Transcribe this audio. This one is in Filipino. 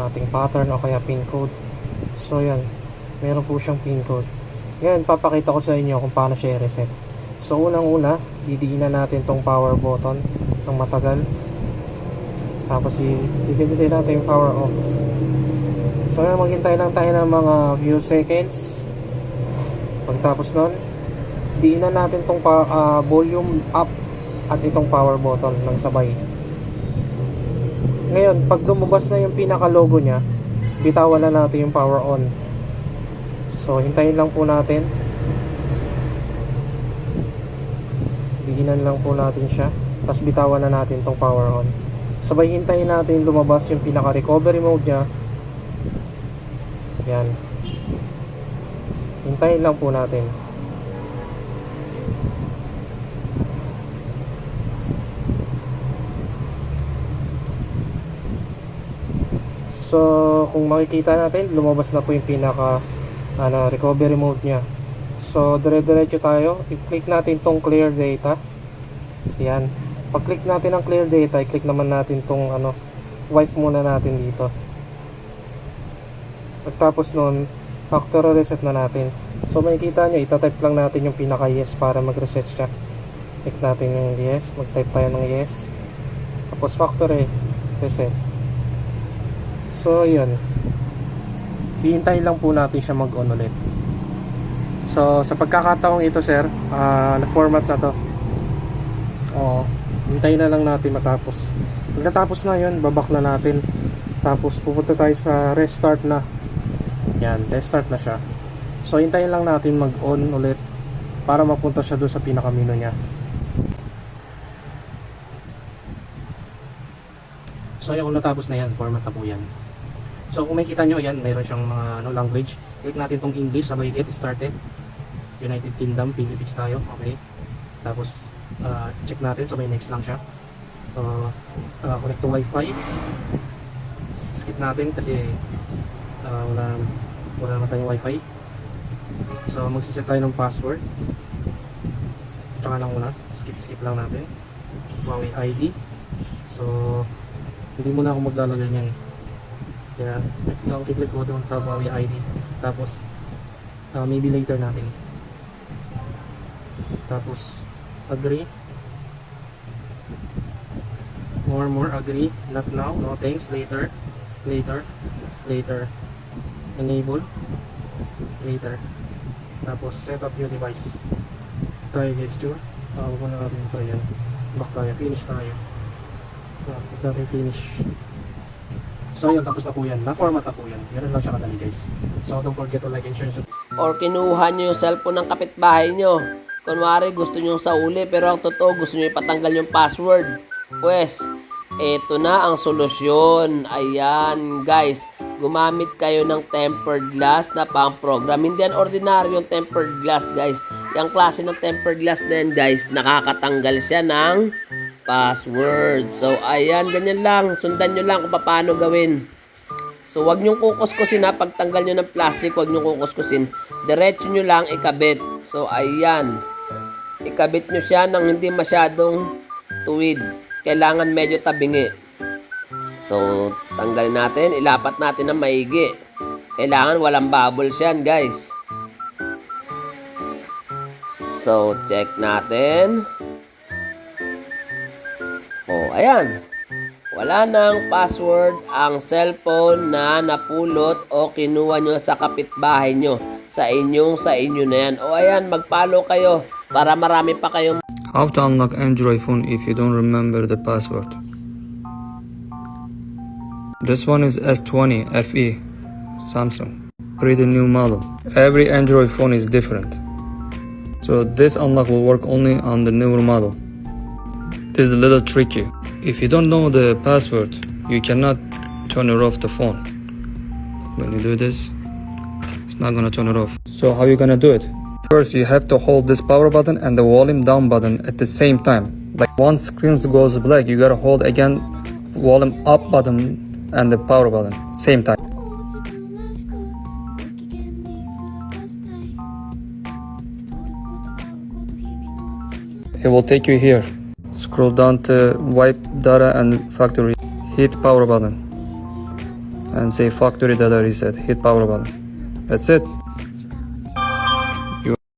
ating pattern o kaya pin code. So yan, meron po siyang pin code. Ngayon papakita ko sa inyo kung paano siya i-reset. So unang una, didiinan natin tong power button ng matagal, tapos i-pindutin natin yung power off. So yan, maghintay lang tayo ng mga few seconds. Pagtapos nun, diinan natin tong volume up at itong power button ng sabay. Ngayon, pag lumabas na yung pinaka logo nya, bitawan na natin yung power on. So hintayin lang po natin, diinan lang po natin siya, tapos bitawan na natin tong power on. Sabay hintayin natin lumabas yung pinaka recovery mode nya. Yan, hintayin lang po natin. So kung makikita natin, lumabas na po yung pinaka recovery mode nya. So dire-diretso tayo, i-click natin tong clear data. Yan, pag-click natin ang clear data, i-click naman natin tong wipe muna natin dito. Pagtapos nun, factory reset na natin. So makikita nyo, itatype lang natin yung pinaka yes para mag-reset siya. Click natin yung yes, mag-type tayo ng yes, tapos factory reset. So yun, hihintayin lang po natin siya mag-on ulit. So sa pagkakataong ito sir, na-format na to. Hintayin na lang natin matapos. Pagkatapos na yun, babak na natin. Tapos pupunta tayo sa restart na. Yan, restart na siya. So hintayin lang natin mag-on ulit para mapunta siya doon sa pinaka-menu nya. So yung natapos na yan, format na po yan. So kung makikita nyo, yan, mayroon siyang mga language. Click natin tong English, sabay get started. United Kingdom, Philippines tayo, okay. Tapos check natin, sabay next lang siya. So connect to Wi-Fi. Skip natin kasi wala naman tayong Wi-Fi. So magsiset tayo ng password. Tsaka lang muna, skip lang natin. Huawei ID. So hindi muna ako maglalagay niyan. Kaya click ko doon sa Huawei ID. Tapos maybe later natin. Tapos agree. More agree. Not now, no thanks, later. Enable. Later. Tapos set up new device. Try gesture. Huwag na natin ito yan. Back tayo, finish tayo. Huwag natin finish. So yun, tapos na po yan. Na-format na po yan. Yan lang siya kadali guys. So don't forget to like and share. Or kinuha nyo yung cellphone ng kapitbahay nyo. Kunwari gusto nyo sauli pero ang totoo gusto nyo ipatanggal yung password. Pues, eto na ang solusyon. Ayan guys, gumamit kayo ng tempered glass na pang-program. Hindi yan ordinaryong tempered glass guys. Yung klase ng tempered glass na yan guys, nakakatanggal siya ng password. So ayan, ganyan lang. Sundan nyo lang kung paano gawin. So wag nyong kukuskusin ha. Pagtanggal nyo ng plastic, wag nyong kukuskusin. Diretso nyo lang ikabit. So ayan, ikabit nyo siya nang hindi masyadong tuwid. Kailangan medyo tabingi. So tanggalin natin, ilapat natin ng maigi. Kailangan walang bubbles yan guys. So check natin. Ayan. Wala nang password ang cellphone na napulot o kinuha nyo sa kapitbahay nyo. Sa inyo na yan. Ayan, mag-follow kayo para marami pa kayong... How to unlock Android phone if you don't remember the password. This one is S20 FE Samsung. Pretty new model. Every Android phone is different. So this unlock will work only on the newer model. This is a little tricky. If you don't know the password, you cannot turn it off the phone. When you do this, it's not gonna turn it off. So how you gonna do it? First, you have to hold this power button and the volume down button at the same time. Like once screen goes black, you gotta hold again volume up button and the power button same time. It will take you here. Scroll down to wipe data and factory. Hit power button and say factory data reset. Hit power button. That's it.